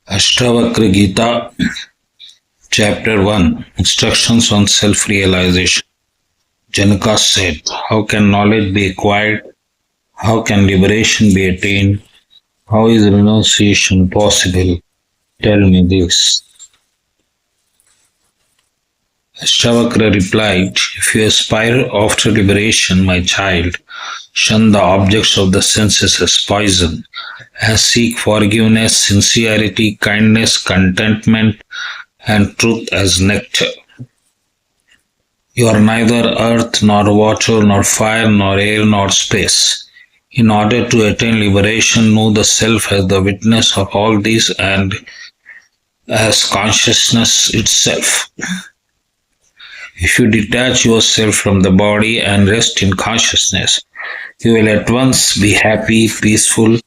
ASHTAVAKRA Gita, Chapter 1, Instructions on Self-Realization. Janaka said, how can knowledge be acquired? How can liberation be attained? How is renunciation possible? Tell me this. Ashtavakra replied, if you aspire after liberation, my child, shun the objects of the senses as poison, and seek forgiveness, sincerity, kindness, contentment, and truth as nectar. You are neither earth, nor water, nor fire, nor air, nor space. In order to attain liberation, know the self as the witness of all these and as consciousness itself. If you detach yourself from the body and rest in consciousness, you will at once be happy, peaceful,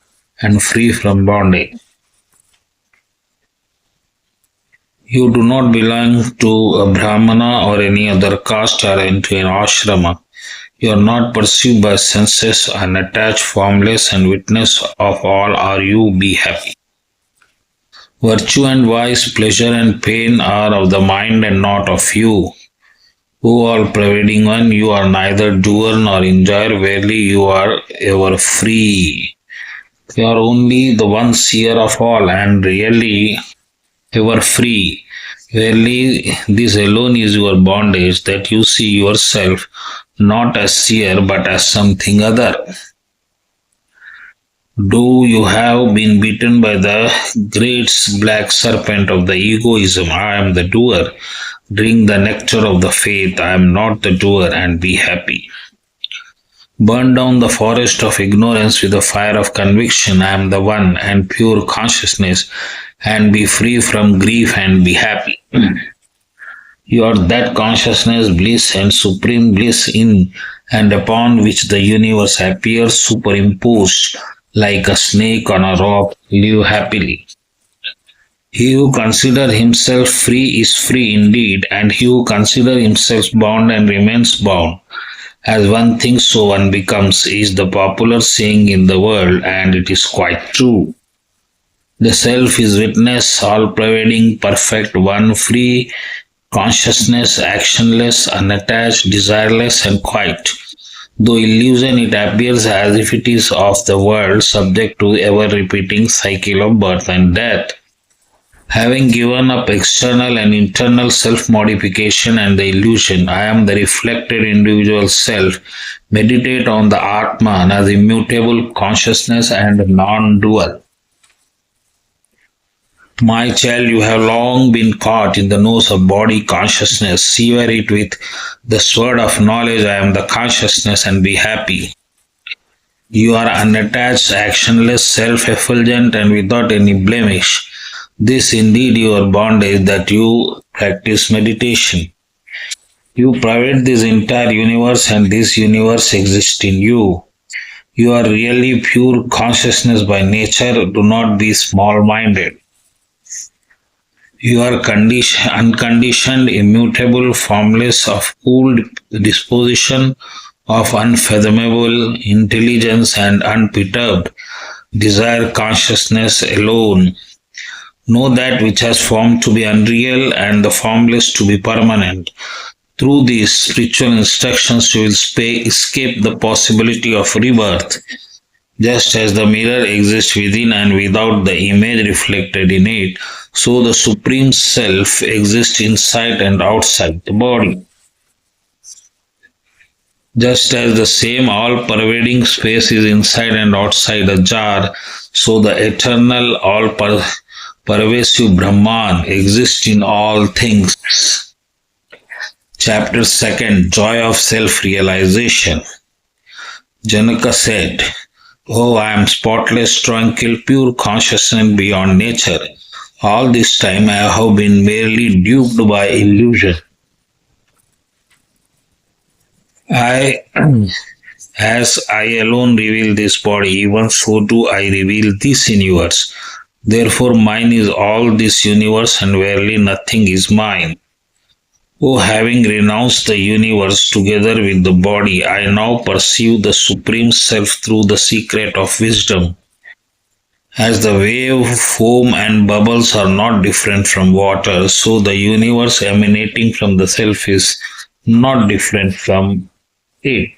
and free from bondage. You do not belong to a Brahmana or any other caste or into an ashrama. You are not pursued by senses, unattached, formless, and witness of all are you, be happy. Virtue and vice, pleasure and pain are of the mind and not of you. O all-pervading one, you are neither doer nor enjoyer, verily you are ever free. You are only the one seer of all and really ever free. Verily, this alone is your bondage, that you see yourself not as seer but as something other. Do you have been beaten by the great black serpent of the egoism? I am the doer. Drink the nectar of the faith. I am not the doer, and be happy. Burn down the forest of ignorance with the fire of conviction. I am the one and pure consciousness, and be free from grief and be happy. You are that consciousness, bliss, and supreme bliss in and upon which the universe appears superimposed like a snake on a rock. Live happily. He who considers himself free is free indeed, and he who considers himself bound and remains bound. As one thinks, so one becomes, is the popular saying in the world, and it is quite true. The self is witness, all-pervading, perfect, one, free, consciousness, actionless, unattached, desireless, and quiet. Though illusion, it appears as if it is of the world, subject to ever-repeating cycle of birth and death. Having given up external and internal self-modification and the illusion, I am the reflected individual self. Meditate on the Atman as immutable consciousness and non-dual. My child, you have long been caught in the nose of body consciousness. Sever it with the sword of knowledge. I am the consciousness, and be happy. You are unattached, actionless, self-effulgent, and without any blemish. This indeed your bondage, that you practice meditation. You pervade this entire universe, and this universe exists in you. You are really pure consciousness by nature. Do not be small-minded. You are unconditioned, immutable, formless, of cool disposition, of unfathomable intelligence, and unperturbed desire consciousness alone. Know that which has formed to be unreal and the formless to be permanent. Through these spiritual instructions, you will escape the possibility of rebirth. Just as the mirror exists within and without the image reflected in it, so the Supreme Self exists inside and outside the body. Just as the same all-pervading space is inside and outside a jar, so the eternal all-pervasive Brahman exists in all things. Chapter 2, Joy of Self-Realization. Janaka said, Oh, I am spotless, tranquil, pure consciousness beyond nature. All this time I have been merely duped by illusion. As I alone reveal this body, even so do I reveal this universe. Therefore mine is all this universe, and verily nothing is mine. O having renounced the universe together with the body, I now perceive the Supreme Self through the secret of wisdom. As the wave, foam, and bubbles are not different from water, so the universe emanating from the self is not different from it.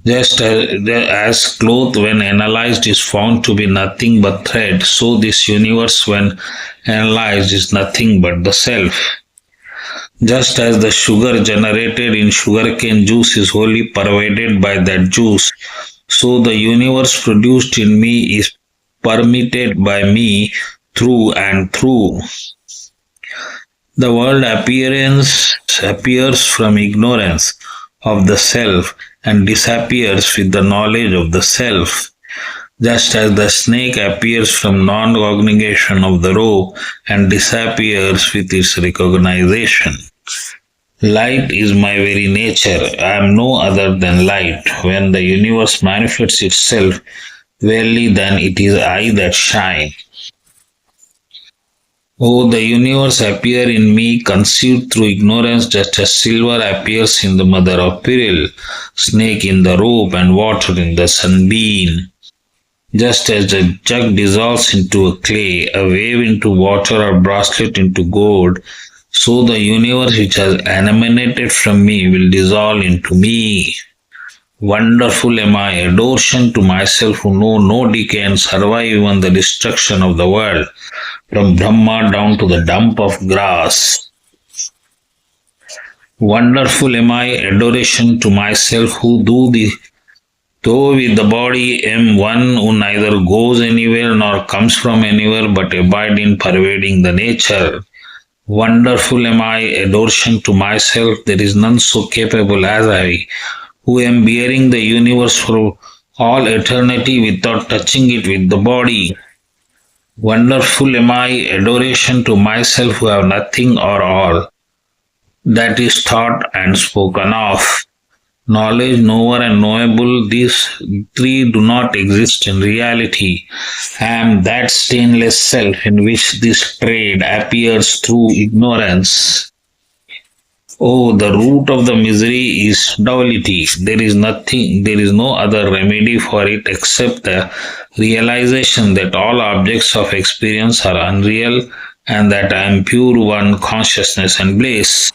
Just as cloth, when analyzed, is found to be nothing but thread, so this universe, when analyzed, is nothing but the self. Just as the sugar generated in sugarcane juice is wholly pervaded by that juice, so the universe produced in me is permeated by me through and through. The world appears from ignorance of the self and disappears with the knowledge of the self, just as the snake appears from non-cognition of the rope and disappears with its recognition. Light is my very nature. I am no other than light. When the universe manifests itself, verily then it is I that shine. Oh, the universe appear in me, conceived through ignorance, just as silver appears in the mother of pearl, snake in the rope, and water in the sunbeam. Just as the jug dissolves into a clay, a wave into water, or bracelet into gold, so the universe which has emanated from me will dissolve into me. Wonderful am I, adoration to myself who know no decay and survive even the destruction of the world, from Brahma down to the dump of grass. Wonderful am I, adoration to myself who though with the body am one who neither goes anywhere nor comes from anywhere but abide in pervading the nature. Wonderful am I, adoration to myself, there is none so capable as I, who am bearing the universe for all eternity without touching it with the body. Wonderful am I, adoration to myself who have nothing or all that is thought and spoken of. Knowledge, knower, and knowable, these three do not exist in reality. I am that stainless self in which this trade appears through ignorance. Oh, the root of the misery is duality. There is no other remedy for it except the realization that all objects of experience are unreal and that I am pure one consciousness and bliss.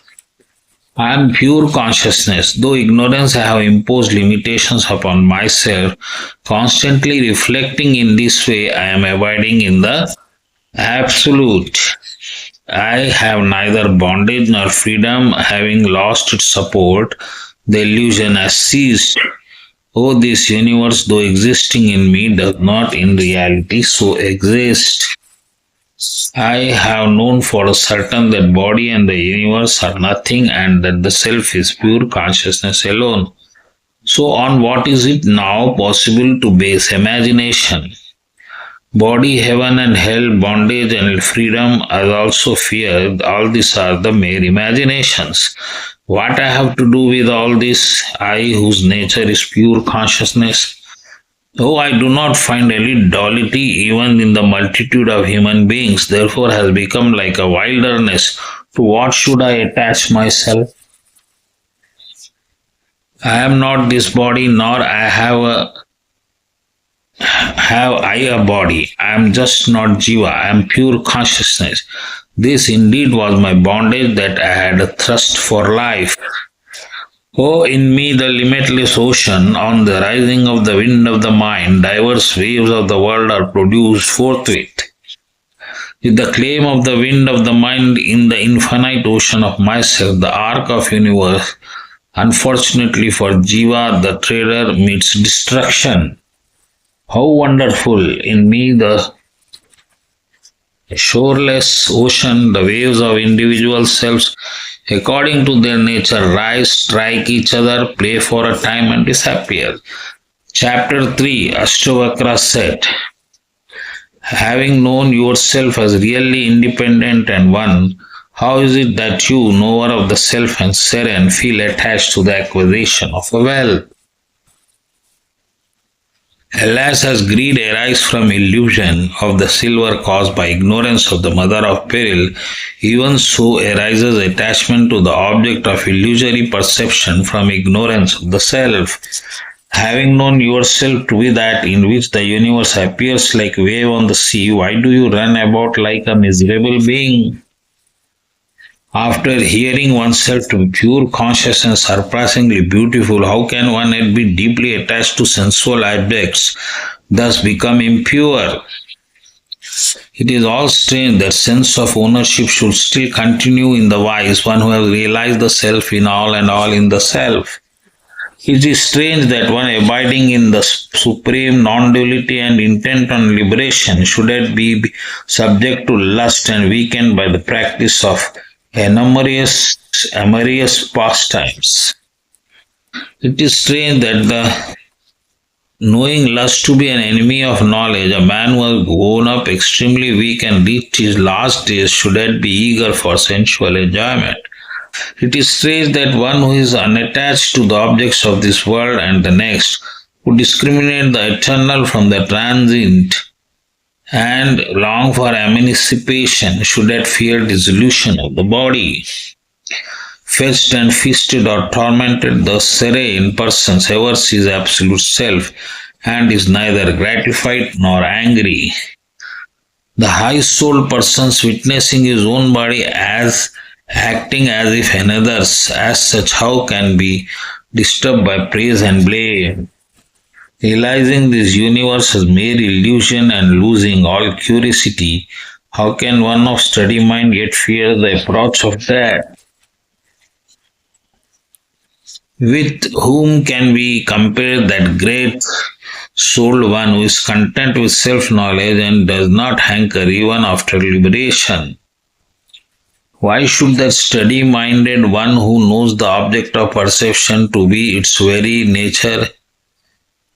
I am pure consciousness. Though ignorance, I have imposed limitations upon myself. Constantly reflecting in this way, I am abiding in the absolute. I have neither bondage nor freedom, having lost its support. The illusion has ceased. Oh, this universe, though existing in me, does not in reality so exist. I have known for certain that body and the universe are nothing and that the self is pure consciousness alone. So on what is it now possible to base imagination? Body, heaven and hell, bondage and freedom, as also fear, all these are the mere imaginations. What I have to do with all this, I whose nature is pure consciousness? Oh, I do not find any duality even in the multitude of human beings, therefore has become like a wilderness. To what should I attach myself? I am not this body, nor have I a body. I am just not Jiva. I am pure consciousness. This indeed was my bondage that I had a thirst for life. Oh, in me the limitless ocean, on the rising of the wind of the mind, diverse waves of the world are produced forthwith. With the claim of the wind of the mind in the infinite ocean of myself, the arc of universe, unfortunately for Jiva, the trader, meets destruction. How wonderful in me the shoreless ocean, the waves of individual selves, according to their nature, rise, strike each other, play for a time and disappear. Chapter 3, Ashtvakra said, having known yourself as really independent and one, how is it that you, knower of the self and serene, feel attached to the acquisition of a wealth? Alas, as greed arises from illusion of the silver caused by ignorance of the mother of peril, even so arises attachment to the object of illusory perception from ignorance of the self. Having known yourself to be that in which the universe appears like wave on the sea, why do you run about like a miserable being? After hearing oneself to be pure, conscious, and surpassingly beautiful, how can one yet be deeply attached to sensual objects, thus become impure? It is all strange that sense of ownership should still continue in the wise one who has realized the self in all and all in the self. It is strange that one abiding in the supreme non-duality and intent on liberation should it be subject to lust and weakened by the practice of amorous pastimes. It is strange that the knowing lust to be an enemy of knowledge, a man who has grown up extremely weak and reached his last days should yet be eager for sensual enjoyment. It is strange that one who is unattached to the objects of this world and the next, who discriminate the eternal from the transient and long for emancipation, should yet fear dissolution of the body. Fetched and feasted or tormented, the serene person ever sees absolute self and is neither gratified nor angry. The high-souled persons witnessing his own body as acting as if another's, as such, how can be disturbed by praise and blame? Realizing this universe as mere illusion and losing all curiosity, how can one of steady mind yet fear the approach of death? With whom can we compare that great souled one who is content with self-knowledge and does not hanker even after liberation? Why should that steady-minded one who knows the object of perception to be its very nature,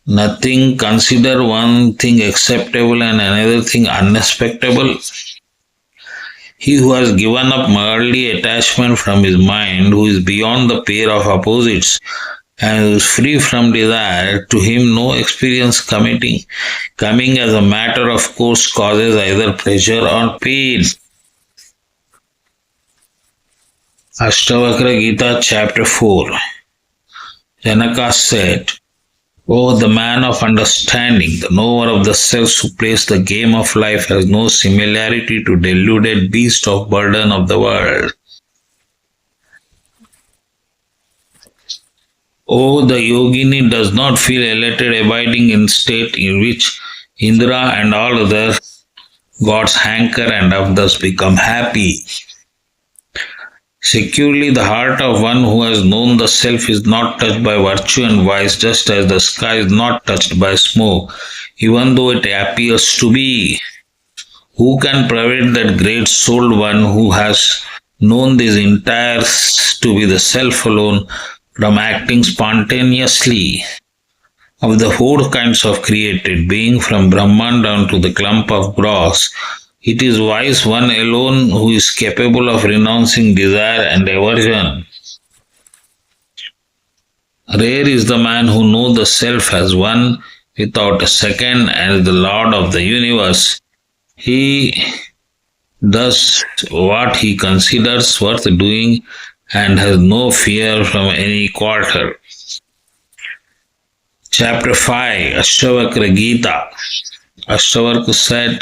nothing, consider one thing acceptable and another thing unacceptable? He who has given up worldly attachment from his mind, who is beyond the pair of opposites, and who is free from desire, to him no experience coming as a matter of course causes either pleasure or pain. Ashtavakra Gita chapter 4. Janaka said, O the man of understanding, the knower of the self who plays the game of life has no similarity to deluded beast of burden of the world. O the yogini does not feel elated abiding in state in which Indra and all other gods hanker and have thus become happy. Securely, the heart of one who has known the self is not touched by virtue and vice, just as the sky is not touched by smoke, even though it appears to be. Who can prevent that great souled one who has known this entire to be the self alone from acting spontaneously? Of the four kinds of created being, from Brahman down to the clump of grass, it is wise one alone who is capable of renouncing desire and aversion. Rare is the man who knows the self as one without a second and the Lord of the universe. He does what he considers worth doing and has no fear from any quarter. Chapter 5, Ashtavakra Gita. Ashtavakra said,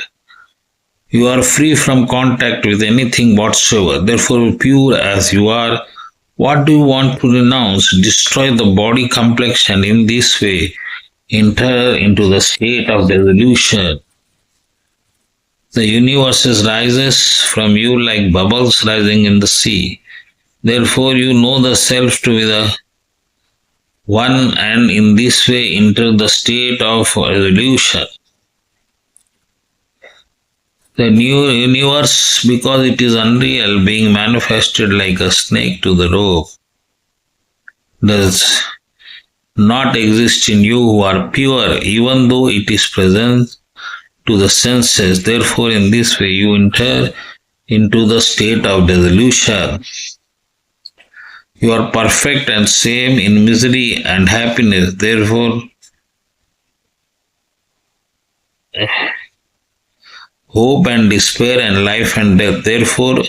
You are free from contact with anything whatsoever. Therefore, pure as you are, what do you want to renounce? Destroy the body complex and in this way enter into the state of dissolution. The universe rises from you like bubbles rising in the sea. Therefore, you know the self to be the one and in this way enter the state of dissolution. The new universe, because it is unreal, being manifested like a snake to the rope, does not exist in you who are pure, even though it is present to the senses. Therefore, in this way, you enter into the state of dissolution. You are perfect and same in misery and happiness. Therefore, hope and despair and life and death. Therefore,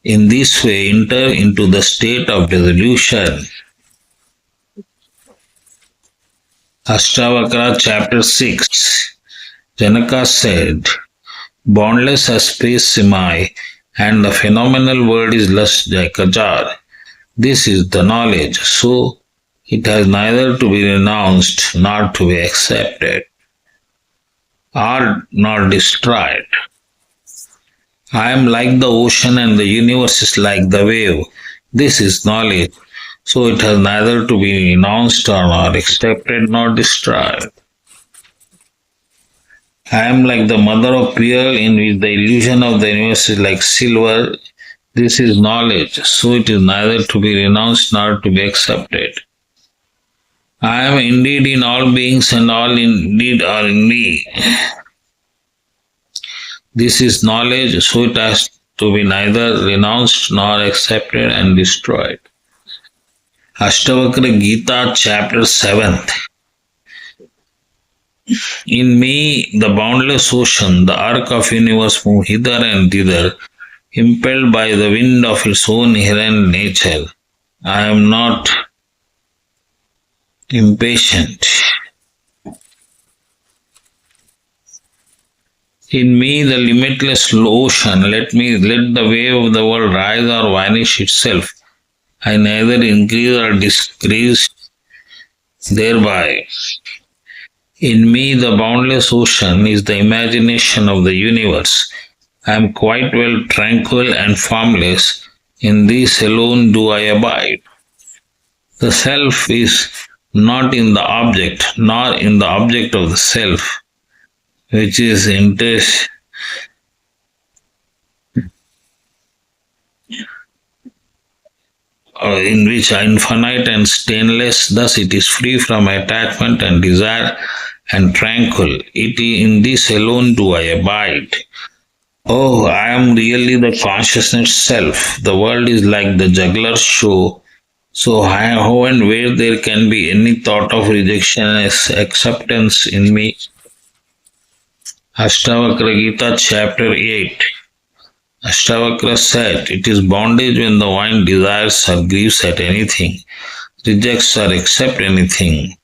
in this way, enter into the state of dissolution. Ashtavakra chapter 6. Janaka said, boundless as space am I, and the phenomenal world is less like a jar. This is the knowledge, so it has neither to be renounced nor to be accepted, or nor destroyed. I am like the ocean and the universe is like the wave. This is knowledge, so it has neither to be renounced or nor accepted nor destroyed. I am like the mother of pearl in which the illusion of the universe is like silver. This is knowledge, so it is neither to be renounced nor to be accepted. I am indeed in all beings and all indeed are in me. This is knowledge, so it has to be neither renounced nor accepted and destroyed. Ashtavakra Gita chapter 7. In me, the boundless ocean, the arc of universe move hither and thither, impelled by the wind of its own inherent nature. I am not impatient. In me, the limitless ocean, let the wave of the world rise or vanish itself. I neither increase or decrease thereby. In me, the boundless ocean is the imagination of the universe. I am quite well tranquil and formless. In this alone do I abide. The self is not in the object, nor in the object of the self, which is interest. In which are infinite and stainless, thus it is free from attachment and desire and tranquil. In this alone do I abide. Oh, I am really the consciousness self. The world is like the juggler's show. So how and where there can be any thought of rejection and acceptance in me? Ashtavakra Gita chapter 8. Ashtavakra said, it is bondage when the mind desires or grieves at anything, rejects or accepts anything,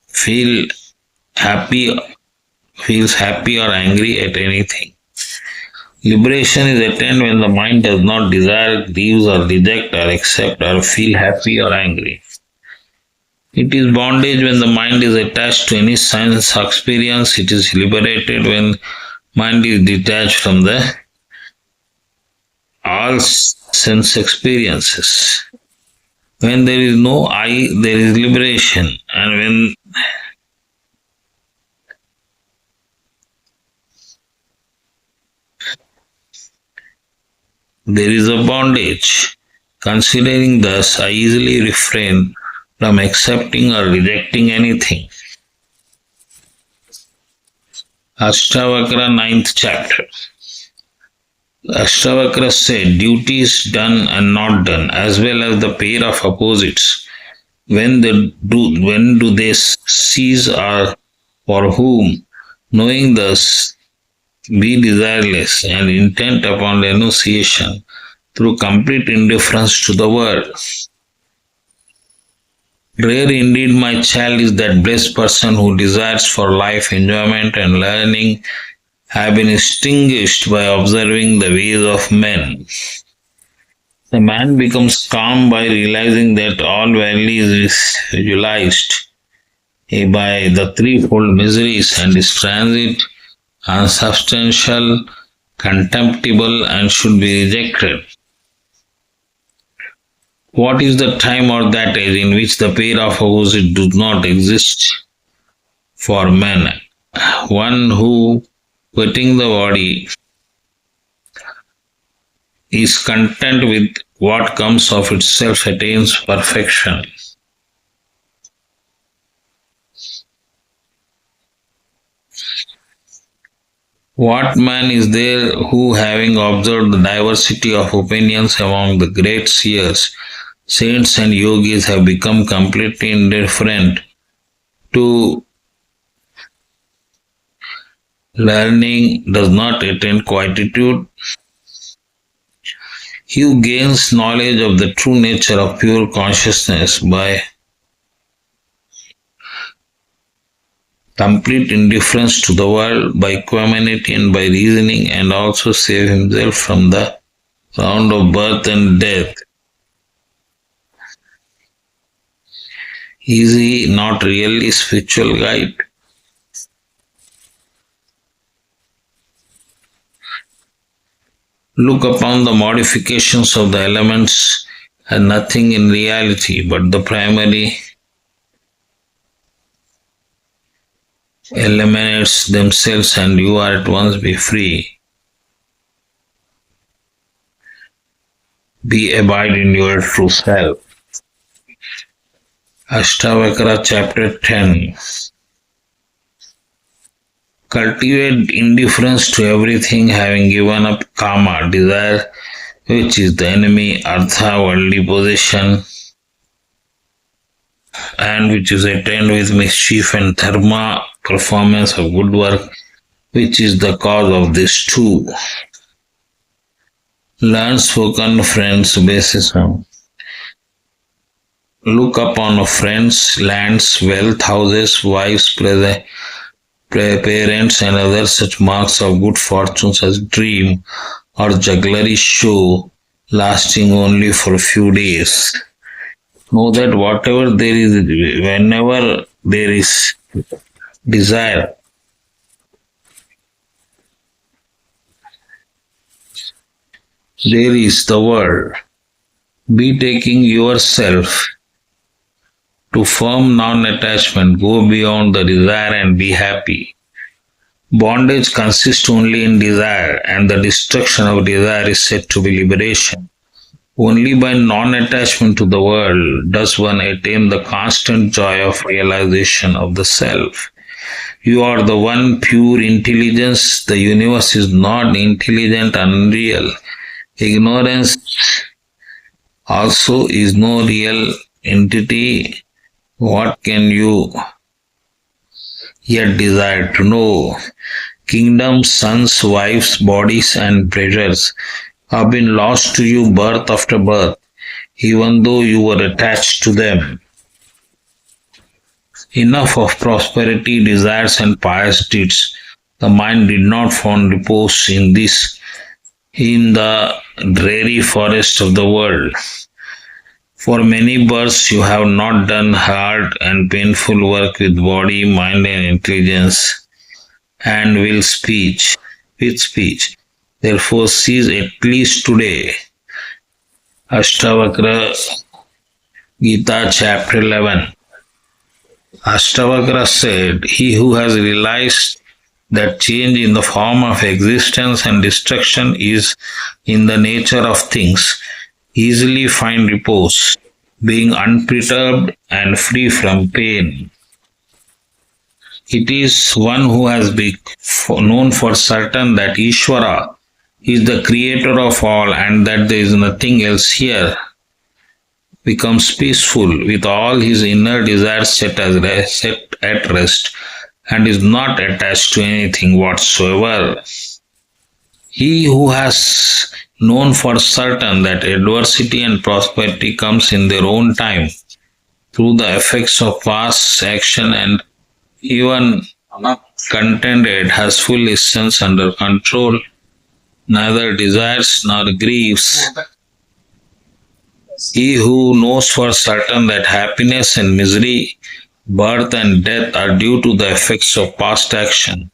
feels happy or angry at anything. Liberation is attained when the mind does not desire, grieves or reject or accept or feel happy or angry. It is bondage when the mind is attached to any sense experience. It is liberated when mind is detached from the all sense experiences. When there is no I, there is liberation, and when there is a bondage. Considering thus, I easily refrain from accepting or rejecting anything. Ashtavakra 9th chapter. Ashtavakra said, duties done and not done, as well as the pair of opposites, when do they cease or for whom? Knowing thus, be desireless and intent upon renunciation through complete indifference to the world. Rare indeed, my child, is that blessed person who desires for life, enjoyment and learning have been extinguished by observing the ways of men. The man becomes calm by realizing that all value is visualized by the threefold miseries and is transit, unsubstantial, contemptible, and should be rejected. What is the time or that age in which the pair of opposites does not exist for men? One who, quitting the body, is content with what comes of itself, attains perfection. What man is there who, having observed the diversity of opinions among the great seers, saints and yogis, have become completely indifferent to learning, does not attain quietude? He who gains knowledge of the true nature of pure consciousness by complete indifference to the world by equanimity and by reasoning, and also save himself from the round of birth and death. Is he not really spiritual guide? Look upon the modifications of the elements as nothing in reality but the primary eliminates themselves, and you are at once be free. Be abide in your true self. Ashtavakra chapter 10. Cultivate indifference to everything, having given up kama, desire, which is the enemy, artha, worldly possession, and which is attained with mischief, and dharma, performance of good work, which is the cause of this too. Learn spoken friends basis on. Look upon friends, lands, wealth, houses, wives, parents, and other such marks of good fortunes as dream or jugglery show, lasting only for a few days. Know that whatever there is, whenever there is desire, there is the world. Be taking yourself to firm non-attachment, go beyond the desire and be happy. Bondage consists only in desire, and the destruction of desire is said to be liberation. Only by non-attachment to the world does one attain the constant joy of realization of the self. You are the one pure intelligence. The universe is not intelligent and unreal. Ignorance also is no real entity. What can you yet desire to know? Kingdoms, sons, wives, bodies, and pleasures have been lost to you birth after birth, even though you were attached to them. Enough of prosperity, desires, and pious deeds. The mind did not find repose in the dreary forest of the world. For many births you have not done hard and painful work with body, mind, and intelligence, and with speech. Therefore cease at least today. Ashtavakra Gita chapter 11. Ashtavakra said, he who has realized that change in the form of existence and destruction is in the nature of things, easily find repose, being unperturbed and free from pain. It is one who has been known for certain that Ishvara is the creator of all and that there is nothing else here, becomes peaceful with all his inner desires set at rest, and is not attached to anything whatsoever. He who has known for certain that adversity and prosperity comes in their own time through the effects of past action, and even contented, has full essence under control, neither desires nor grieves. He who knows for certain that happiness and misery, birth and death are due to the effects of past action,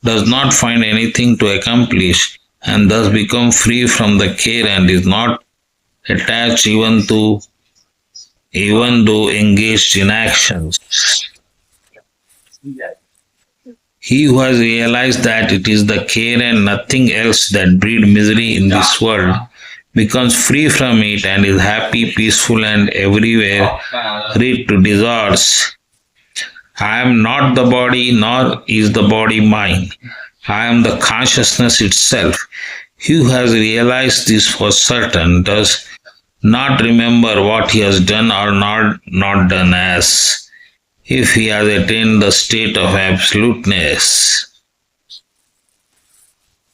does not find anything to accomplish, and thus become free from the care and is not attached even though engaged in actions. He who has realized that it is the care and nothing else that breed misery in this world becomes free from it and is happy, peaceful, and everywhere rid to disorders. I am not the body, nor is the body mine. I am the consciousness itself. He who has realized this for certain does not remember what he has done or not done, as if he has attained the state of absoluteness.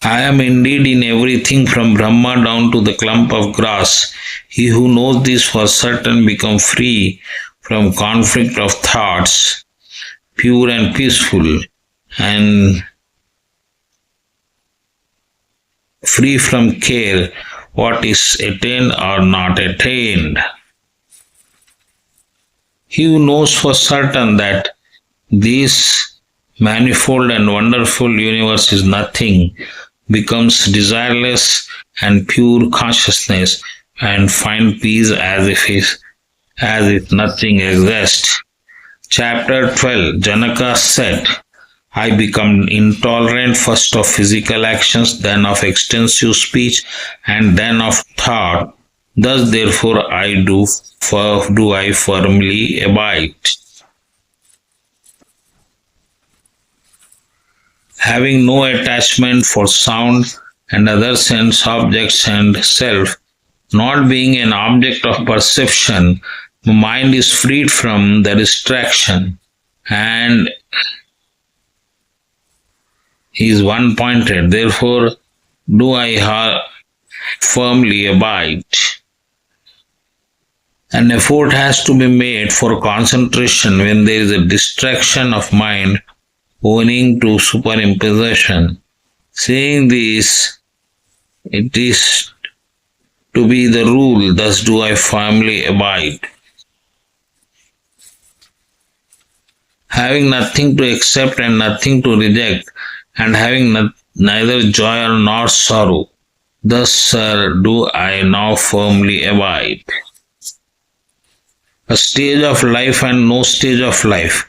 I am indeed in everything from Brahma down to the clump of grass. He who knows this for certain becomes free from conflict of thoughts, pure and peaceful, and free from care what is attained or not attained. He who knows for certain that this manifold and wonderful universe is nothing, becomes desireless and pure consciousness, and find peace as if nothing exists. Chapter 12. Janaka said, I become intolerant first of physical actions, then of extensive speech, and then of thought. Thus, therefore, do I firmly abide. Having no attachment for sound and other sense objects and self, not being an object of perception, the mind is freed from the distraction and is one-pointed. Therefore, do I firmly abide. An effort has to be made for concentration when there is a distraction of mind owing to superimposition. Seeing this, it is to be the rule, thus do I firmly abide. Having nothing to accept and nothing to reject, and having neither joy nor sorrow, thus, sir, do I now firmly abide. A stage of life and no stage of life.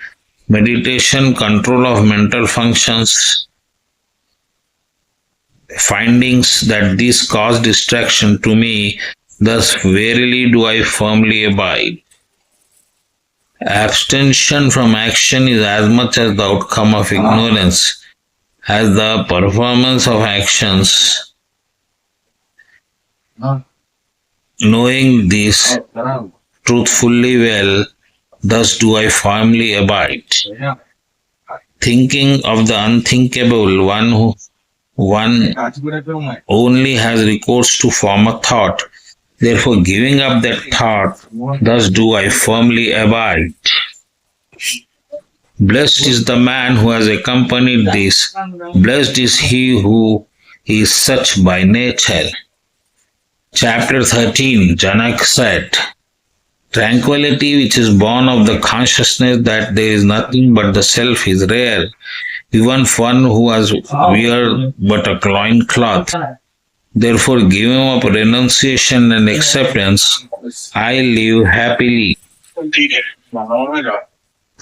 Meditation, control of mental functions, findings that these cause distraction to me, thus verily do I firmly abide. Abstention from action is as much as the outcome of ignorance as the performance of actions. Knowing this truthfully well, thus do I firmly abide. Thinking of the unthinkable, one only has recourse to form a thought. Therefore, giving up that thought, thus do I firmly abide. Blessed is the man who has accompanied this. Blessed is he who is such by nature. Chapter 13. Janaka said, tranquility which is born of the consciousness that there is nothing but the self is rare. Even one who has wear but a loin cloth. Therefore, giving up renunciation and acceptance, I live happily.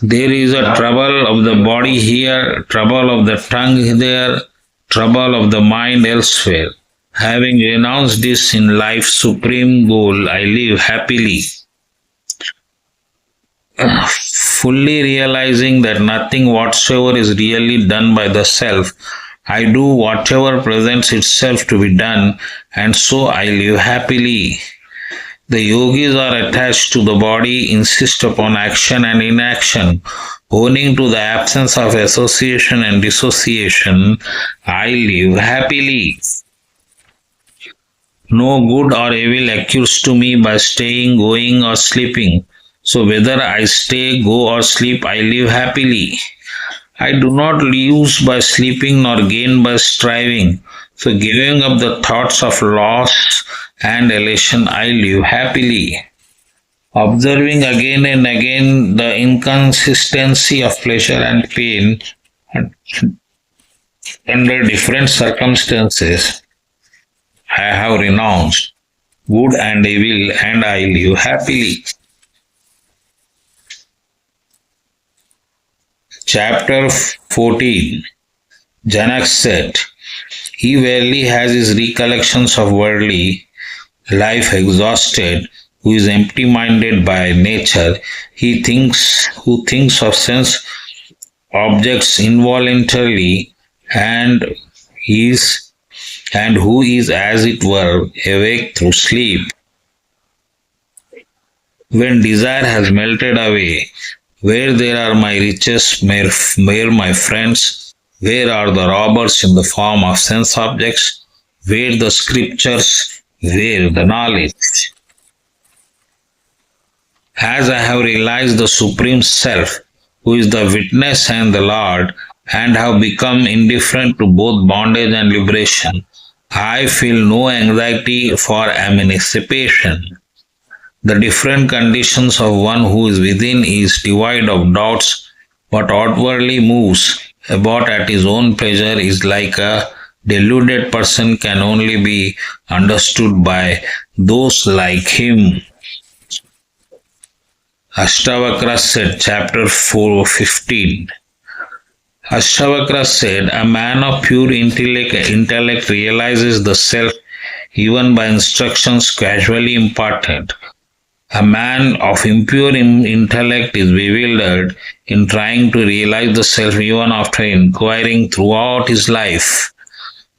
There is a trouble of the body here, trouble of the tongue there, trouble of the mind elsewhere. Having renounced this in life's supreme goal, I live happily. Fully realizing that nothing whatsoever is really done by the self, I do whatever presents itself to be done, and so I live happily. The yogis are attached to the body, insist upon action and inaction. Owing to the absence of association and dissociation, I live happily. No good or evil occurs to me by staying, going, or sleeping. So whether I stay, go, or sleep, I live happily. I do not lose by sleeping nor gain by striving. So giving up the thoughts of loss and elation, I live happily. Observing again and again the inconsistency of pleasure and pain under different circumstances, I have renounced good and evil, and I live happily. Chapter 14. Janaka said, he verily has his recollections of worldly life exhausted, who is empty-minded by nature. Who thinks of sense objects involuntarily, and who is as it were awake through sleep. When desire has melted away, where there are my riches, where my friends, where are the robbers in the form of sense objects, where the scriptures, where the knowledge. As I have realized the Supreme Self, who is the witness and the Lord, and have become indifferent to both bondage and liberation. I feel no anxiety for emancipation. The different conditions of one who is within is devoid of doubts, but outwardly moves about at his own pleasure is like a deluded person can only be understood by those like him. Ashtavakra said, chapter 4:15. Ashtavakra said, a man of pure intellect realizes the self even by instructions casually imparted. A man of impure intellect is bewildered in trying to realize the self even after inquiring throughout his life.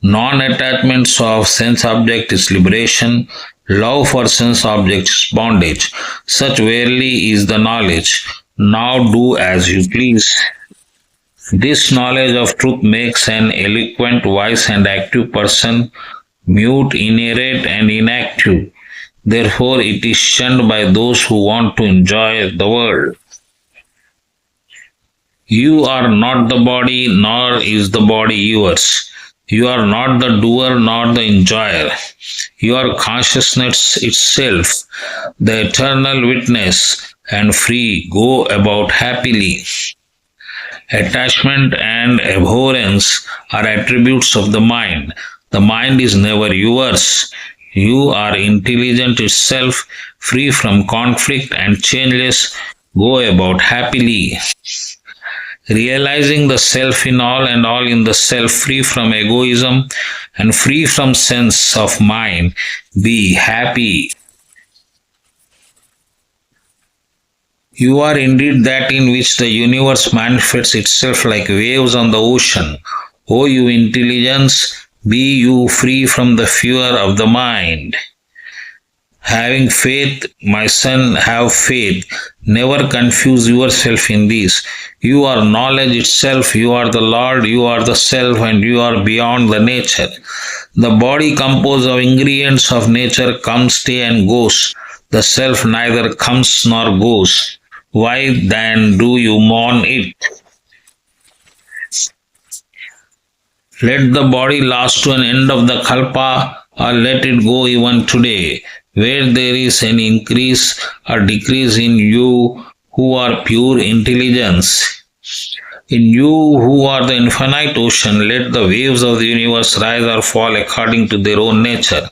Non-attachment of sense object is liberation, love for sense objects is bondage. Such verily is the knowledge. Now do as you please. This knowledge of truth makes an eloquent, wise and active person mute, inerrant and inactive. Therefore, it is shunned by those who want to enjoy the world. You are not the body, nor is the body yours. You are not the doer nor the enjoyer. You are consciousness itself, the eternal witness, and free. Go about happily. Attachment and abhorrence are attributes of the mind. The mind is never yours. You are intelligent itself, free from conflict and changeless. Go about happily. Realizing the self in all and all in the self, free from egoism and free from sense of mind. Be happy. You are indeed that in which the universe manifests itself like waves on the ocean. O you intelligence, be you free from the fear of the mind. Having faith, my son, have faith. Never confuse yourself in this. You are knowledge itself, you are the Lord, you are the self, and you are beyond the nature. The body composed of ingredients of nature comes, stay, and goes. The self neither comes nor goes. Why then do you mourn it? Let the body last to an end of the kalpa, or let it go even today. Where there is an increase or decrease in you who are pure intelligence. In you who are the infinite ocean, let the waves of the universe rise or fall according to their own nature.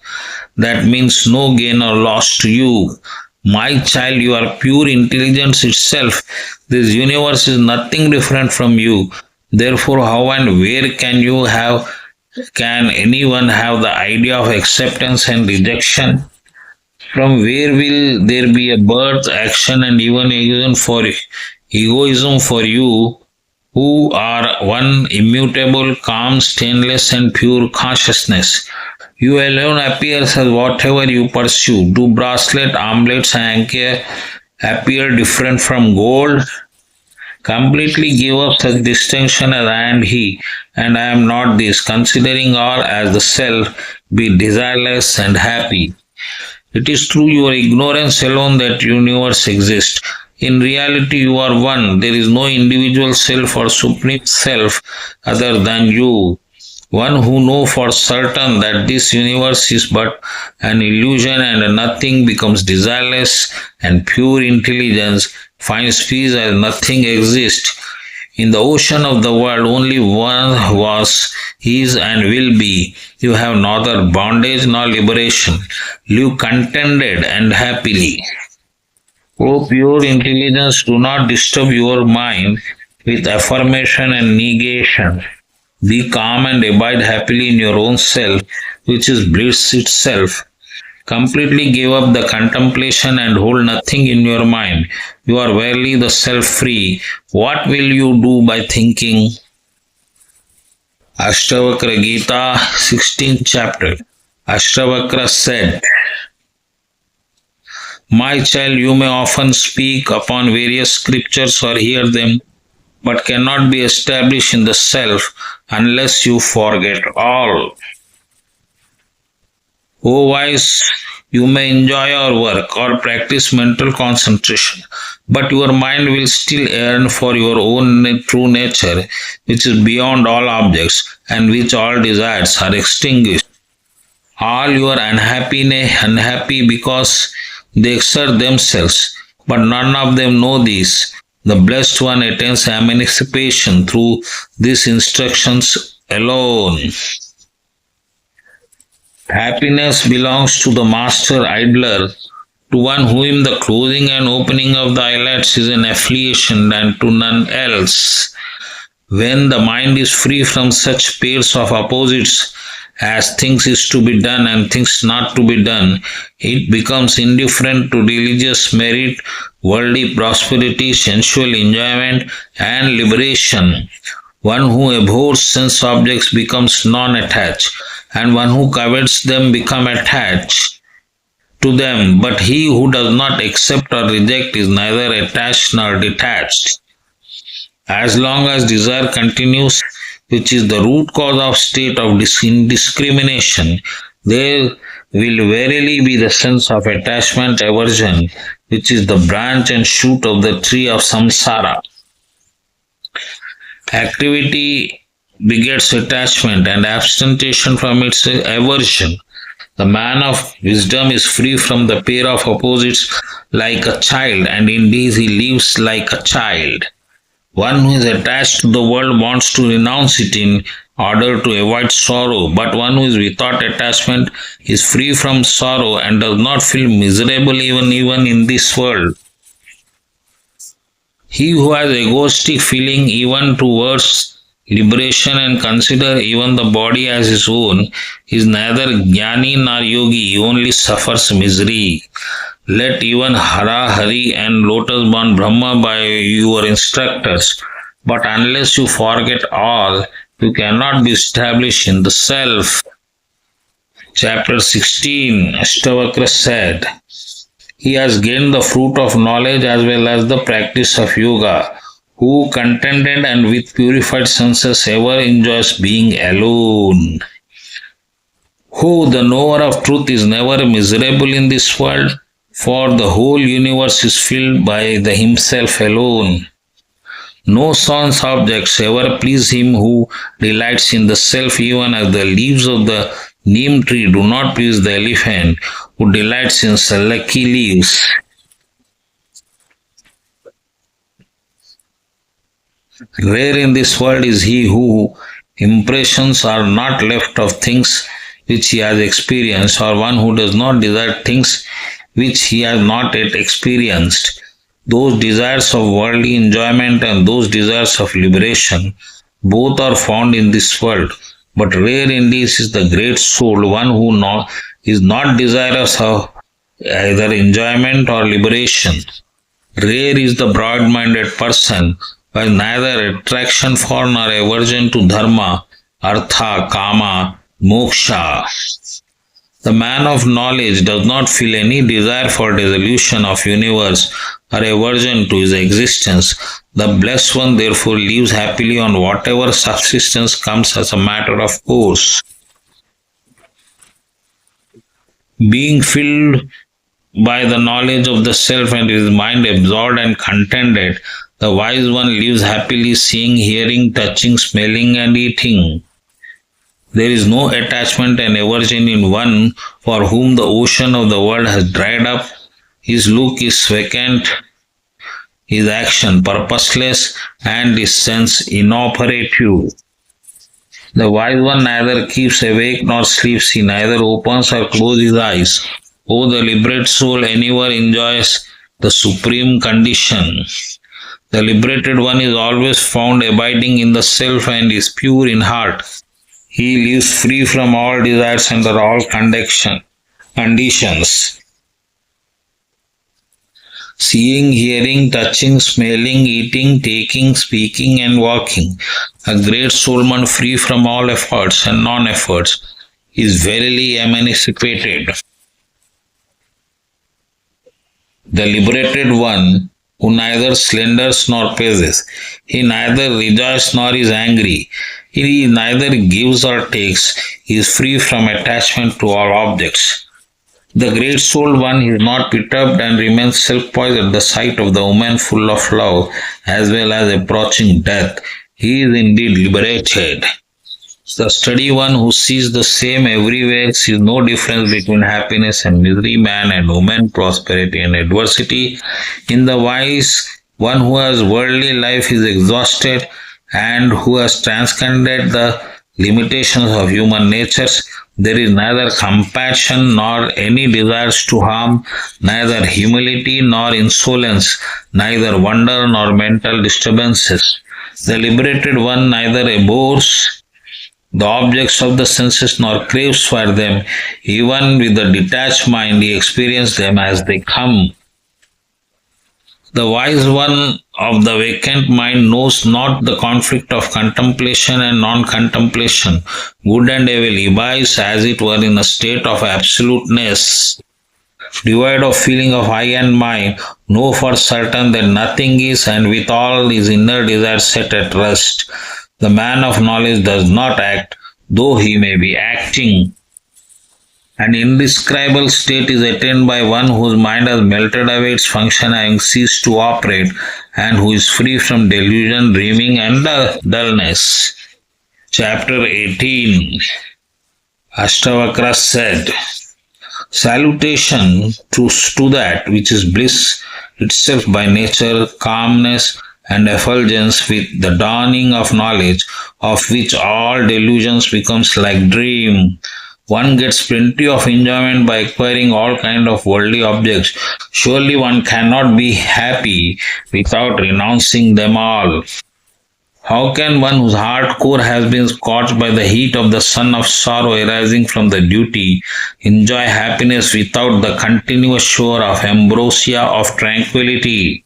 That means no gain or loss to you. My child, you are pure intelligence itself. This universe is nothing different from you. Therefore, how and where can anyone have the idea of acceptance and rejection? From where will there be a birth, action, and even egoism for you who are one immutable, calm, stainless, and pure consciousness? You alone appears as whatever you pursue. Do bracelet, armlets, and anchor appear different from gold? Completely give up such distinction as I and he, and I am not this, considering all as the self, be desireless and happy. It is through your ignorance alone that universe exists. In reality, you are one. There is no individual self or supreme self other than you. One who knows for certain that this universe is but an illusion and nothing becomes desireless, and pure intelligence finds peace as nothing exists. In the ocean of the world, only one was, is, and will be. You have neither bondage nor liberation. Live contented and happily. O pure intelligence, do not disturb your mind with affirmation and negation. Be calm and abide happily in your own self, which is bliss itself. Completely give up the contemplation and hold nothing in your mind. You are verily the self-free. What will you do by thinking? Ashtavakra Gita, 16th chapter. Ashtavakra said, my child, you may often speak upon various scriptures or hear them, but cannot be established in the self unless you forget all. O wise, you may enjoy your work or practice mental concentration, but your mind will still yearn for your own true nature, which is beyond all objects and which all desires are extinguished. All you are unhappy because they exert themselves, but none of them know this. The blessed one attains emancipation through these instructions alone. Happiness belongs to the master idler, to one whom the closing and opening of the eyelids is an affiliation and to none else. When the mind is free from such pairs of opposites as things is to be done and things not to be done, it becomes indifferent to religious merit, worldly prosperity, sensual enjoyment, and liberation. One who abhors sense objects becomes non-attached, and one who covets them becomes attached to them. But he who does not accept or reject is neither attached nor detached. As long as desire continues, which is the root cause of state of indiscrimination, there will verily be the sense of attachment aversion, which is the branch and shoot of the tree of samsara. Activity begets attachment and abstention from its aversion. The man of wisdom is free from the pair of opposites like a child, and indeed he lives like a child. One who is attached to the world wants to renounce it in order to avoid sorrow, but one who is without attachment is free from sorrow and does not feel miserable even in this world. He who has egoistic feeling even towards liberation and consider even the body as his own is neither jnani nor yogi, he only suffers misery. Let even Hara, Hari and Lotus born Brahma by your instructors, but unless you forget all, you cannot be established in the self. Chapter 16, Ashtavakra said, he has gained the fruit of knowledge as well as the practice of yoga, who contented and with purified senses ever enjoys being alone. Who, the knower of truth, is never miserable in this world, for the whole universe is filled by the himself alone. No sense objects ever please him who delights in the self, even as the leaves of the neem tree do not please the elephant who delights in lucky leaves. Rare in this world is he who impressions are not left of things which he has experienced, or one who does not desire things which he has not yet experienced. Those desires of worldly enjoyment and those desires of liberation, both are found in this world. But rare indeed is the great soul, one who is not desirous of either enjoyment or liberation. Rare is the broad-minded person, who has neither attraction for nor aversion to dharma, artha, kama, moksha. The man of knowledge does not feel any desire for dissolution of universe or aversion to his existence. The blessed one therefore lives happily on whatever subsistence comes as a matter of course. Being filled by the knowledge of the self and his mind absorbed and contented, the wise one lives happily seeing, hearing, touching, smelling and eating. There is no attachment and aversion in one for whom the ocean of the world has dried up. His look is vacant, his action purposeless, and his sense inoperative. The wise one neither keeps awake nor sleeps, he neither opens or closes his eyes. O the liberated soul anywhere enjoys the supreme condition. The liberated one is always found abiding in the self and is pure in heart. He lives free from all desires under all conditions. Seeing, hearing, touching, smelling, eating, taking, speaking and walking, a great soulman free from all efforts and non-efforts is verily emancipated. The liberated one who neither slanders nor praises. He neither rejoices nor is angry. He neither gives or takes. He is free from attachment to all objects. The great souled one is not perturbed and remains self-poised at the sight of the woman full of love as well as approaching death. He is indeed liberated. The steady one who sees the same everywhere, sees no difference between happiness and misery, man and woman, prosperity and adversity. In the wise, one who has worldly life is exhausted and who has transcended the limitations of human natures. There is neither compassion nor any desires to harm, neither humility nor insolence, neither wonder nor mental disturbances. The liberated one neither abhors the objects of the senses nor craves for them. Even with a detached mind, he experiences them as they come. The wise one of the vacant mind knows not the conflict of contemplation and non-contemplation. Good and evil he abides as it were in a state of absoluteness, devoid of feeling of I and mine, know for certain that nothing is, and with all his inner desires set at rest. The man of knowledge does not act, though he may be acting. An indescribable state is attained by one whose mind has melted away its function having ceased to operate, and who is free from delusion, dreaming, and dullness. Chapter 18. Ashtavakra said, Salutation to that which is bliss itself by nature, calmness, and effulgence with the dawning of knowledge, of which all delusions becomes like dream. One gets plenty of enjoyment by acquiring all kind of worldly objects. Surely one cannot be happy without renouncing them all. How can one whose heart core has been scorched by the heat of the sun of sorrow arising from the duty enjoy happiness without the continuous shore of ambrosia of tranquility?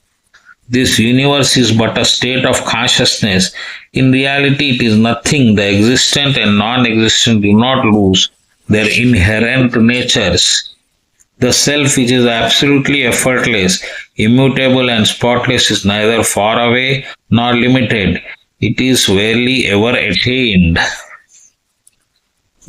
This universe is but a state of consciousness. In reality, it is nothing. The existent and non-existent do not lose their inherent natures. The self, which is absolutely effortless, immutable and spotless, is neither far away nor limited. It is verily ever attained.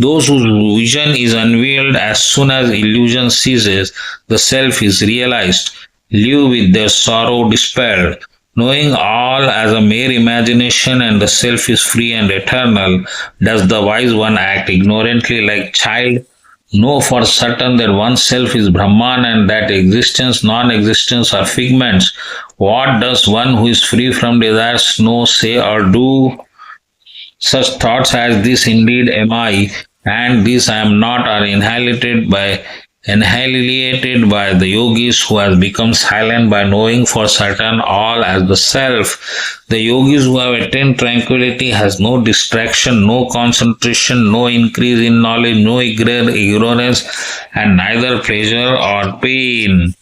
Those whose vision is unveiled as soon as illusion ceases, the self is realized, live with their sorrow dispelled, knowing all as a mere imagination and the self is free and eternal. Does the wise one act ignorantly like child? Know for certain that oneself is Brahman and that existence, non-existence are figments. What does one who is free from desires know, say or do? Such thoughts as this indeed am I, and this I am not are annihilated by the yogis who has become silent by knowing for certain all as the self. The yogis who have attained tranquility has no distraction, no concentration, no increase in knowledge, no ignorance, and neither pleasure or pain.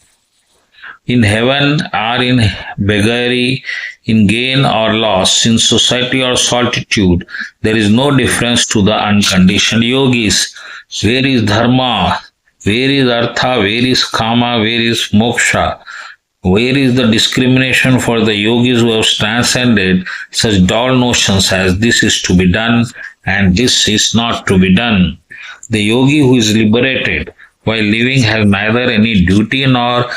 In heaven or in beggary, in gain or loss, in society or solitude, there is no difference to the unconditioned yogis. Where is dharma? Where is artha? Where is kama? Where is moksha? Where is the discrimination for the yogis who have transcended such dull notions as this is to be done and this is not to be done? The yogi who is liberated while living has neither any duty nor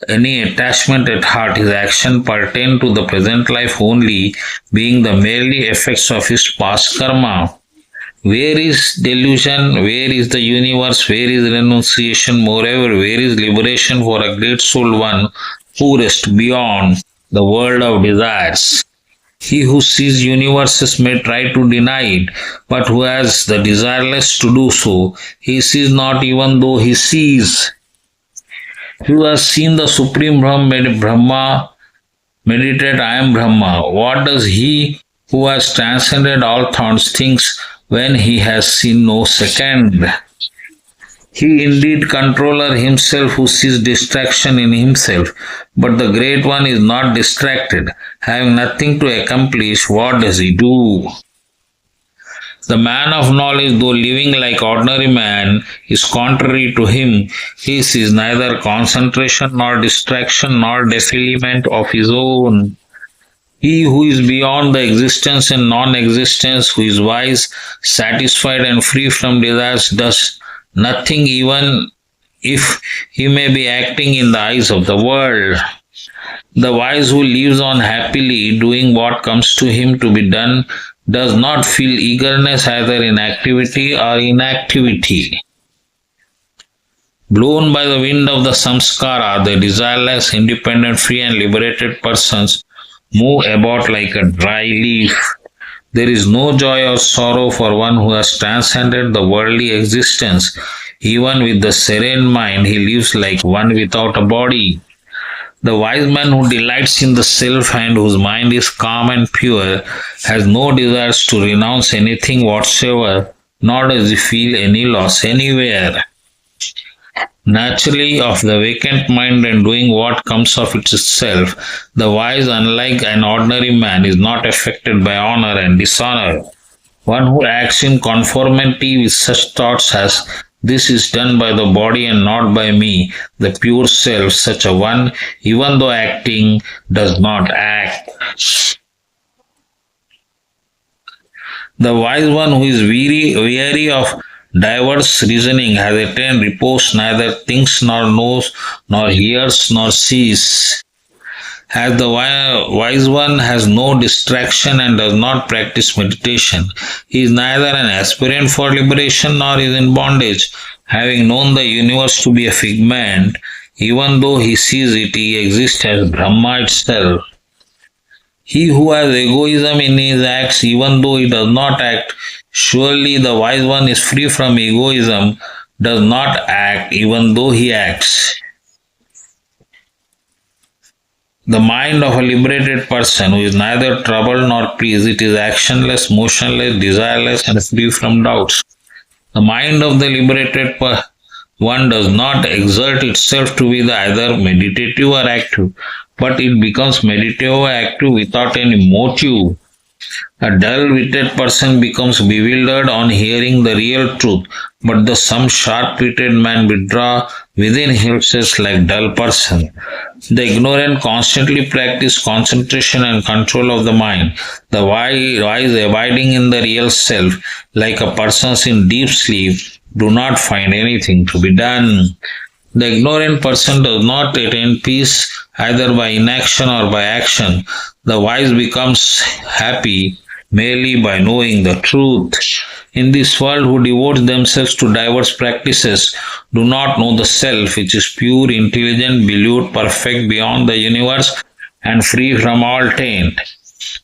any attachment at heart. His action pertain to the present life only, being the merely effects of his past karma. Where is delusion? Where is the universe? Where is renunciation? Moreover, where is liberation for a great soul one who rests beyond the world of desires? He who sees universes may try to deny it, but who has the desireless to do so, he sees not even though he sees. He who has seen the Supreme Brahma meditate, I am Brahma. What does he who has transcended all thoughts thinks when he has seen no second? He indeed controller himself who sees distraction in himself, but the great one is not distracted. Having nothing to accomplish, what does he do? The man of knowledge, though living like ordinary man, is contrary to him. His is neither concentration nor distraction nor defilement of his own. He who is beyond the existence and non-existence, who is wise, satisfied and free from desires, does nothing even if he may be acting in the eyes of the world. The wise who lives on happily doing what comes to him to be done does not feel eagerness either in activity or inactivity. Blown by the wind of the samskara, the desireless, independent, free and liberated persons move about like a dry leaf. There is no joy or sorrow for one who has transcended the worldly existence. Even with the serene mind, he lives like one without a body. The wise man who delights in the self and whose mind is calm and pure has no desires to renounce anything whatsoever, nor does he feel any loss anywhere. Naturally, of the vacant mind and doing what comes of itself, the wise, unlike an ordinary man, is not affected by honor and dishonor. One who acts in conformity with such thoughts as this is done by the body and not by me, the pure self, such a one, even though acting, does not act. The wise one who is weary of diverse reasoning has attained repose, neither thinks nor knows, nor hears nor sees. As the wise one has no distraction and does not practice meditation, he is neither an aspirant for liberation nor is in bondage. Having known the universe to be a figment, even though he sees it, he exists as Brahma itself. He who has egoism in his acts, even though he does not act, surely the wise one is free from egoism, does not act, even though he acts. The mind of a liberated person who is neither troubled nor pleased, it is actionless, motionless, desireless, and free from doubts. The mind of the liberated one does not exert itself to be either meditative or active, but it becomes meditative or active without any motive. A dull-witted person becomes bewildered on hearing the real truth, but some sharp-witted man withdraw within himself like dull person. The ignorant constantly practice concentration and control of the mind. The wise abiding in the real self, like a person in deep sleep, do not find anything to be done. The ignorant person does not attain peace either by inaction or by action. The wise becomes happy merely by knowing the truth. In this world, who devote themselves to diverse practices do not know the self, which is pure, intelligent, believed, perfect beyond the universe, and free from all taint.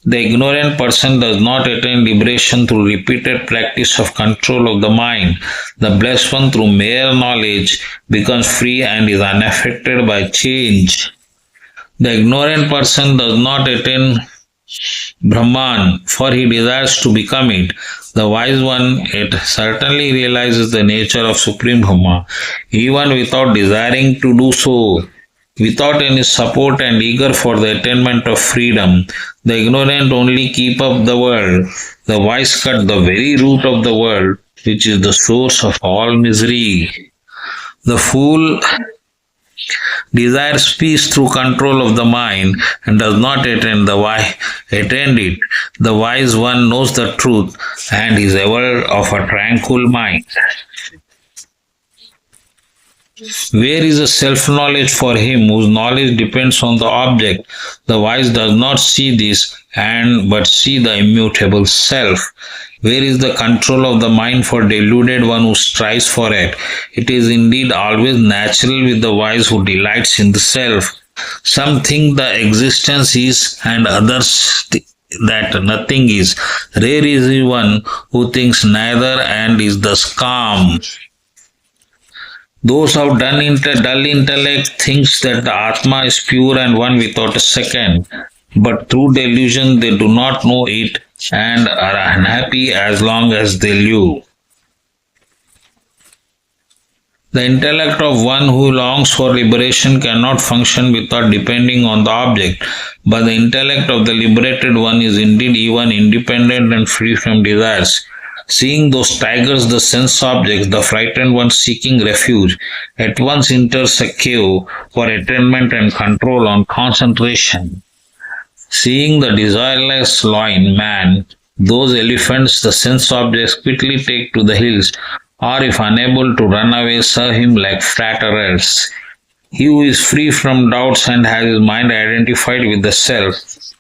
The ignorant person does not attain liberation through repeated practice of control of the mind. The blessed one, through mere knowledge, becomes free and is unaffected by change. The ignorant person does not attain Brahman, for he desires to become it. The wise one, it certainly realizes the nature of Supreme Brahma, even without desiring to do so. Without any support and eager for the attainment of freedom, the ignorant only keep up the world. The wise cut the very root of the world, which is the source of all misery. The fool desires peace through control of the mind and does not attain it. The wise one knows the truth and is ever of a tranquil mind. Where is the self-knowledge for him whose knowledge depends on the object? The wise does not see this but see the immutable self. Where is the control of the mind for deluded one who strives for it? It is indeed always natural with the wise who delights in the self. Some think the existence is and others that nothing is. Rare is the one who thinks neither and is thus calm. Those of dull intellect thinks that the Atma is pure and one without a second, but through delusion they do not know it and are unhappy as long as they live. The intellect of one who longs for liberation cannot function without depending on the object, but the intellect of the liberated one is indeed even independent and free from desires. Seeing those tigers, the sense objects, the frightened ones seeking refuge, at once enters a cave for attainment and control on concentration. Seeing the desireless loin man, those elephants, the sense objects, quickly take to the hills, or if unable to run away, serve him like flatterers. He who is free from doubts and has his mind identified with the self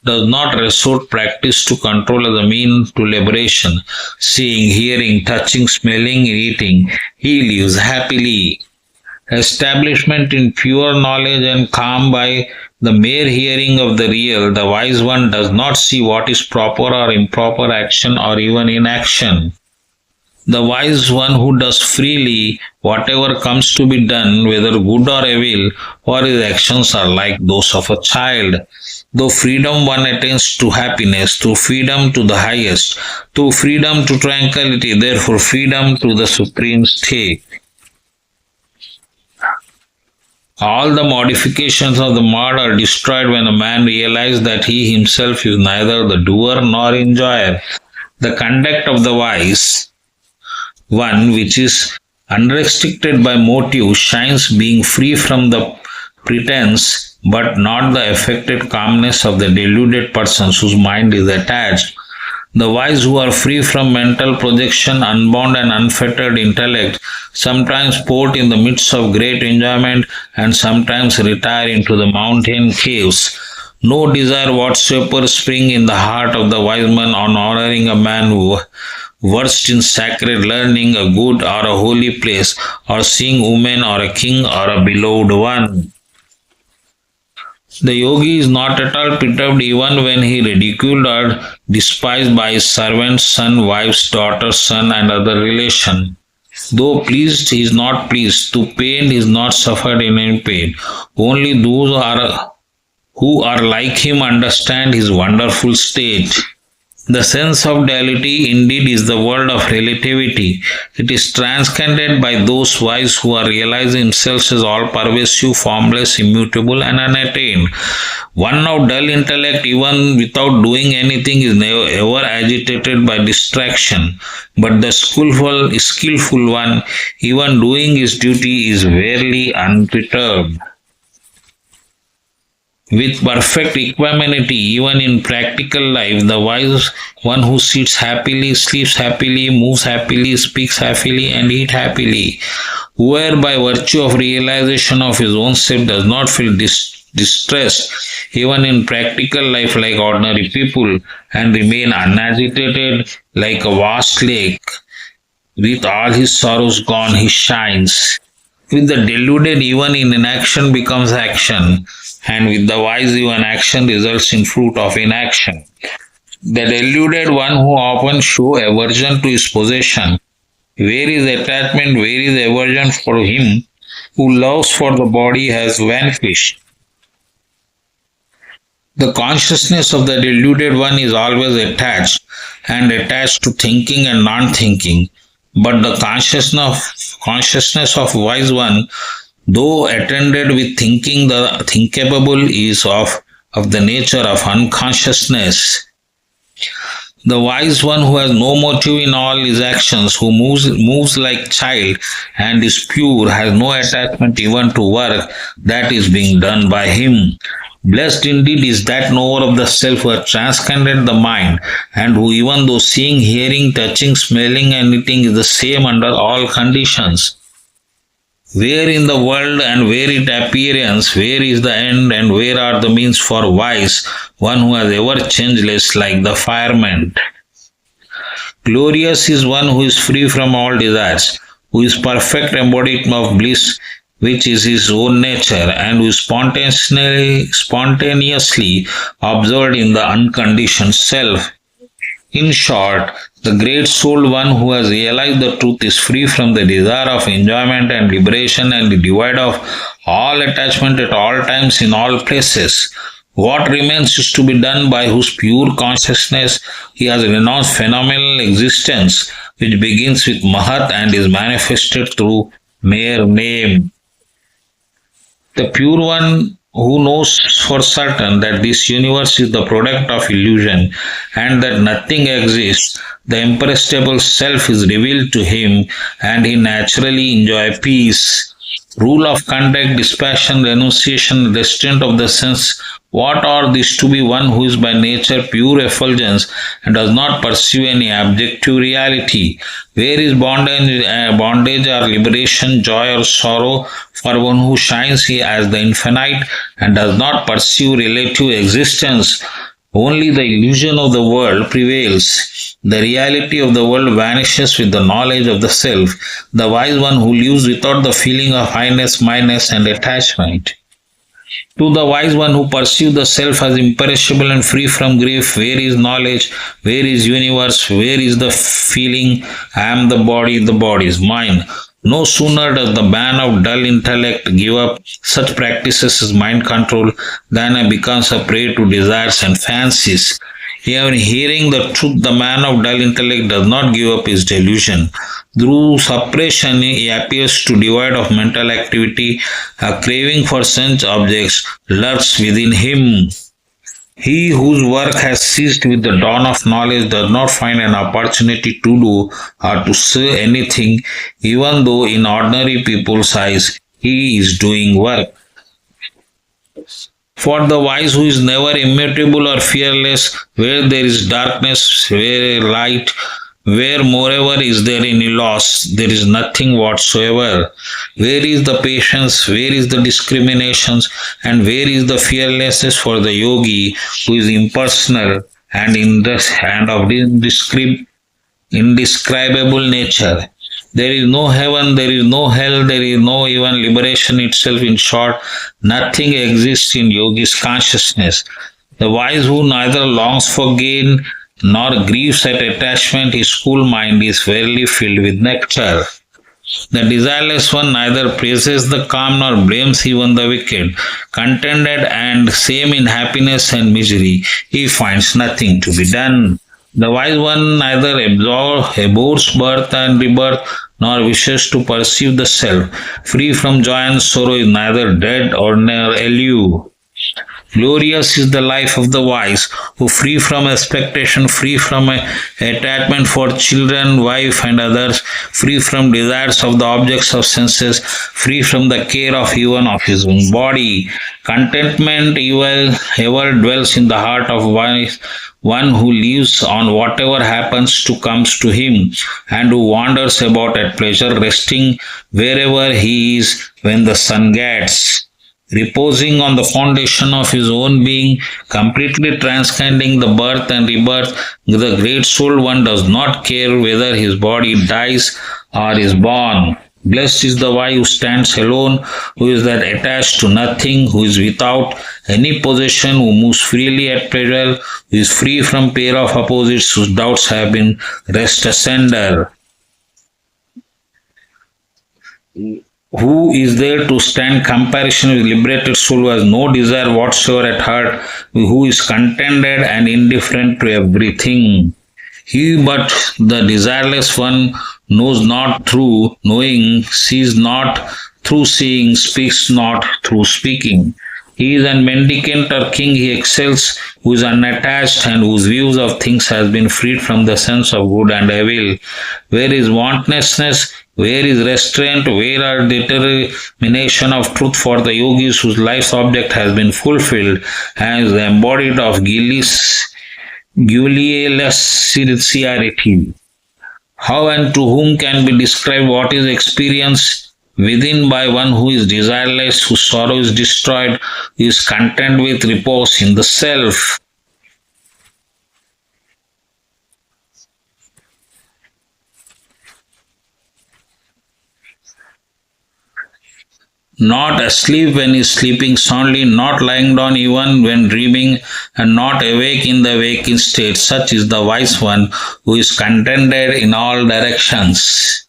does not resort practice to control as a mean to liberation. Seeing, hearing, touching, smelling, eating, he lives happily. Establishment in pure knowledge and calm by the mere hearing of the real, the wise one does not see what is proper or improper action or even inaction. The wise one who does freely whatever comes to be done, whether good or evil, for his actions are like those of a child. Though freedom one attains to happiness, through freedom to the highest, through freedom to tranquility, therefore freedom to the supreme state. All the modifications of the mud are destroyed when a man realizes that he himself is neither the doer nor enjoyer. The conduct of the wise one, which is unrestricted by motive, shines being free from the pretense, but not the affected calmness of the deluded persons whose mind is attached. The wise who are free from mental projection, unbound and unfettered intellect, sometimes port in the midst of great enjoyment and sometimes retire into the mountain caves. No desire whatsoever spring in the heart of the wise man on honoring a man who versed in sacred learning, a good or a holy place, or seeing women or a king or a beloved one. The yogi is not at all perturbed even when he ridiculed or despised by his servants, son, wives, daughter, son, and other relation. Though pleased, he is not pleased. Though pained, he is not suffered in any pain. Only those who are like him understand his wonderful state. The sense of duality indeed is the world of relativity. It is transcended by those wise who are realizing themselves as all-pervasive, formless, immutable, and unattained. One of dull intellect, even without doing anything, is never ever agitated by distraction. But the skillful one, even doing his duty, is verily unperturbed. With perfect equanimity, even in practical life, the wise one who sits happily, sleeps happily, moves happily, speaks happily, and eats happily, whoever by virtue of realization of his own self does not feel distressed, even in practical life like ordinary people, and remain unagitated like a vast lake. With all his sorrows gone, he shines. With the deluded, even in inaction becomes action, and with the wise, even action results in fruit of inaction. The deluded one who often show aversion to his possession, where is attachment, where is aversion for him who loves for the body has vanished. The consciousness of the deluded one is always attached, and attached to thinking and non-thinking. But the consciousness of wise one, though attended with thinking, the thinkable is of the nature of unconsciousness. The wise one who has no motive in all his actions, who moves like child and is pure, has no attachment even to work that is being done by him. Blessed indeed is that knower of the self who has transcended the mind, and who, even though seeing, hearing, touching, smelling, and eating is the same under all conditions. Where in the world and where it appearance, where is the end and where are the means for wise, one who has ever changeless like the firmament. Glorious is one who is free from all desires, who is perfect embodiment of bliss, which is his own nature, and who is spontaneously observed in the unconditioned self. In short, the great souled one who has realized the truth is free from the desire of enjoyment and liberation and devoid of all attachment at all times in all places. What remains is to be done by whose pure consciousness he has renounced phenomenal existence, which begins with Mahat and is manifested through mere name. The pure one who knows for certain that this universe is the product of illusion and that nothing exists, the imperishable self is revealed to him and he naturally enjoys peace. Rule of conduct, dispassion, renunciation, restraint of the sense. What are these to be one who is by nature pure effulgence and does not pursue any objective reality? Where is bondage or liberation, joy or sorrow for one who shines here as the infinite and does not pursue relative existence? Only the illusion of the world prevails. The reality of the world vanishes with the knowledge of the self, the wise one who lives without the feeling of highness, mightness, and attachment. To the wise one who perceives the self as imperishable and free from grief, where is knowledge, where is universe, where is the feeling, I am the body is mine. No sooner does the man of dull intellect give up such practices as mind control than he becomes a prey to desires and fancies. Even hearing the truth, the man of dull intellect does not give up his delusion. Through suppression, he appears to devoid of mental activity. A craving for sense objects lurks within him. He whose work has ceased with the dawn of knowledge does not find an opportunity to do or to say anything, even though in ordinary people's eyes he is doing work. For the wise who is never immutable or fearless, where there is darkness, where light, where moreover is there any loss, there is nothing whatsoever. Where is the patience, where is the discriminations, and where is the fearlessness for the yogi who is impersonal and in the hand of indescribable nature? There is no heaven, there is no hell, there is no even liberation itself. In short, nothing exists in yogi's consciousness. The wise who neither longs for gain nor grieves at attachment, his cool mind is fairly filled with nectar. The desireless one neither praises the calm nor blames even the wicked. Contented and same in happiness and misery, he finds nothing to be done. The wise one neither abhors birth and rebirth nor wishes to perceive the self. Free from joy and sorrow is neither dead or near alive. Glorious is the life of the wise, who free from expectation, free from attachment for children, wife and others, free from desires of the objects of senses, free from the care of even of his own body. Contentment ever dwells in the heart of wise, one who lives on whatever happens to comes to him, and who wanders about at pleasure, resting wherever he is when the sun gets. Reposing on the foundation of his own being, completely transcending the birth and rebirth, the great soul one does not care whether his body dies or is born. Blessed is the wise who stands alone, who is that attached to nothing, who is without any possession, who moves freely at pleasure, who is free from pair of opposites, whose doubts have been rest asunder. Who is there to stand comparison with liberated soul who has no desire whatsoever at heart, who is contented and indifferent to everything? He but the desireless one knows not through knowing, sees not through seeing, speaks not through speaking. He is a mendicant or king, he excels, who is unattached and whose views of things has been freed from the sense of good and evil. Where is wantlessness? Where is restraint? Where are determination of truth for the yogis whose life's object has been fulfilled and is embodied of guileless sincerity? How and to whom can be described what is experienced within by one who is desireless, whose sorrow is destroyed, who is content with repose in the self? Not asleep when he is sleeping soundly, not lying down even when dreaming, and not awake in the waking state. Such is the wise one who is contented in all directions.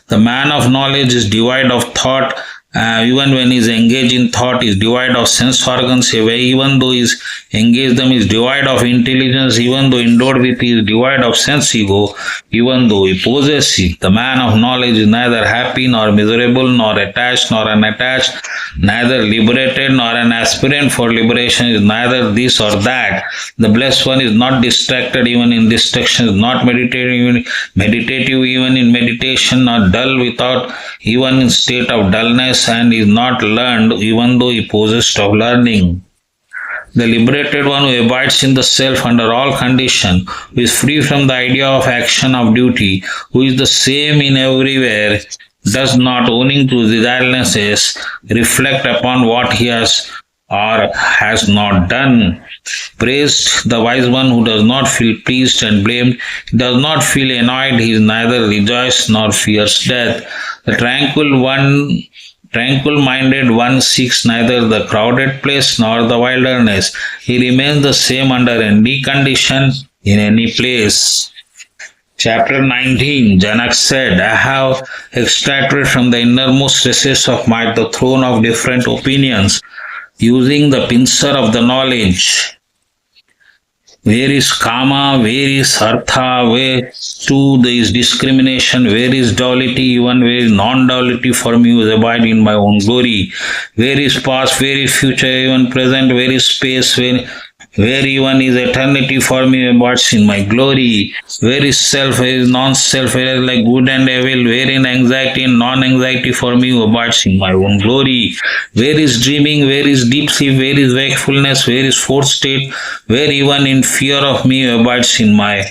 The man of knowledge is devoid of thought, Even when he is engaged in thought, is devoid of sense organs, even though he is engaged them, is devoid of intelligence, even though endowed with, he is devoid of sense ego, even though he possesses it. The man of knowledge is neither happy nor miserable, nor attached nor unattached, neither liberated nor an aspirant for liberation, is neither this or that. The blessed one is not distracted even in distraction, is not meditative even in meditation, nor dull without even in state of dullness, and is not learned even though he possessed of learning. The liberated one who abides in the self under all condition, who is free from the idea of action of duty, who is the same in everywhere, does not, owning to desirelessness, reflect upon what he has or has not done. Praised the wise one who does not feel pleased and blamed, he does not feel annoyed, he is neither rejoiced nor fears death. The tranquil minded one seeks neither the crowded place nor the wilderness. He remains the same under any condition in any place. Chapter 19, Janaka said, I have extracted from the innermost recesses of my the throne of different opinions, using the pincer of the knowledge. Where is Kama? Where is Artha? Where too there is discrimination? Where is duality? Even where is non-duality for me who abide in my own glory? Where is past? Where is future? Even present? Where is space? Where even is eternity for me abides in my glory? Where is self? Where is non-self? Where is like good and evil? Where in anxiety and non-anxiety for me who abides in my own glory? Where is dreaming? Where is deep sleep? Where is wakefulness? Where is fourth state? Where even in fear of me who abides in my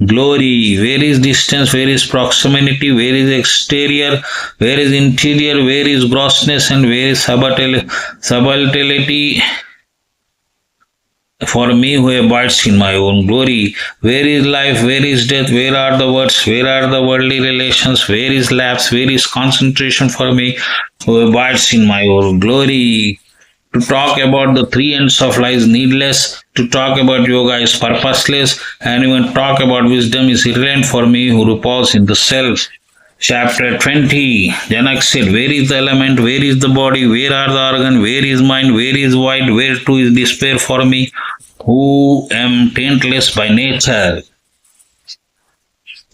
glory? Where is distance? Where is proximity? Where is exterior? Where is interior? Where is grossness? And where is subtlety? For me who abides in my own glory. Where is life? Where is death? Where are the words? Where are the worldly relations? Where is lapse? Where is concentration for me who abides in my own glory? To talk about the three ends of life is needless. To talk about yoga is purposeless. And even talk about wisdom is irrelevant for me who reposes in the self. Chapter 20, Janaka said, where is the element, where is the body, where are the organ, where is mind, where is void, where too is despair for me, who am taintless by nature?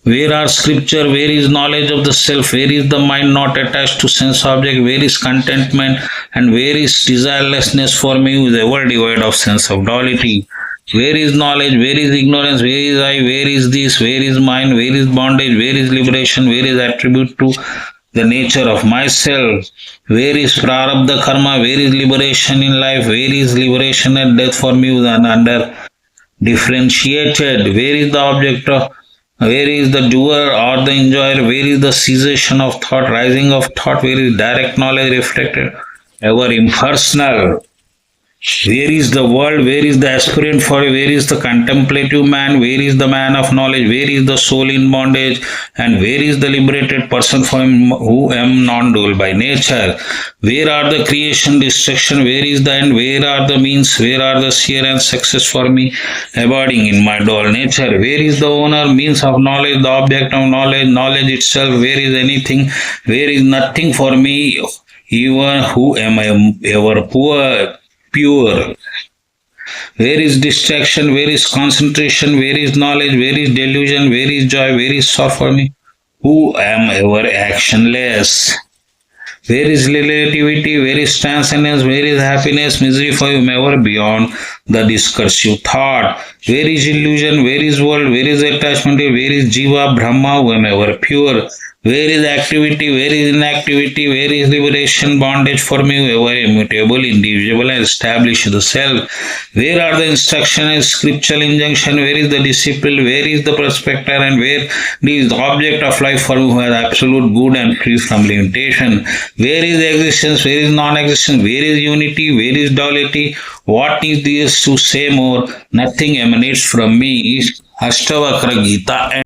Where are scripture, where is knowledge of the self, where is the mind not attached to sense object, where is contentment, and where is desirelessness for me who is ever devoid of sense of duality? Where is knowledge? Where is ignorance? Where is I? Where is this? Where is mind? Where is bondage? Where is liberation? Where is attribute to the nature of myself? Where is prarabdha karma? Where is liberation in life? Where is liberation and death for me under differentiated? Where is the object of? Where is the doer or the enjoyer? Where is the cessation of thought, rising of thought? Where is direct knowledge reflected? Ever impersonal. Where is the world? Where is the aspirant for? Where is the contemplative man? Where is the man of knowledge? Where is the soul in bondage? And where is the liberated person for him who am non-dual by nature? Where are the creation, destruction? Where is the end? Where are the means? Where are the sphere and success for me abiding in my dual nature? Where is the owner, means of knowledge, the object of knowledge, knowledge itself? Where is anything? Where is nothing for me, even who am I ever pure? Where is distraction? Where is concentration? Where is knowledge? Where is delusion? Where is joy? Where is sorrow for me, who am ever actionless? Where is relativity? Where is transcendence? Where is happiness, misery for whomever beyond the discursive thought? Where is illusion? Where is world? Where is attachment? Where is Jiva, Brahma, whomever pure? Where is activity? Where is inactivity? Where is liberation, bondage for me, whoever immutable, indivisible, and established the self? Where are the instruction and scriptural injunction? Where is the disciple? Where is the prospector? And where is the object of life for who has absolute good and free from limitation? Where is existence? Where is non-existence? Where is unity? Where is duality? What is this to say more? Nothing emanates from me. Is Ashtavakra Gita.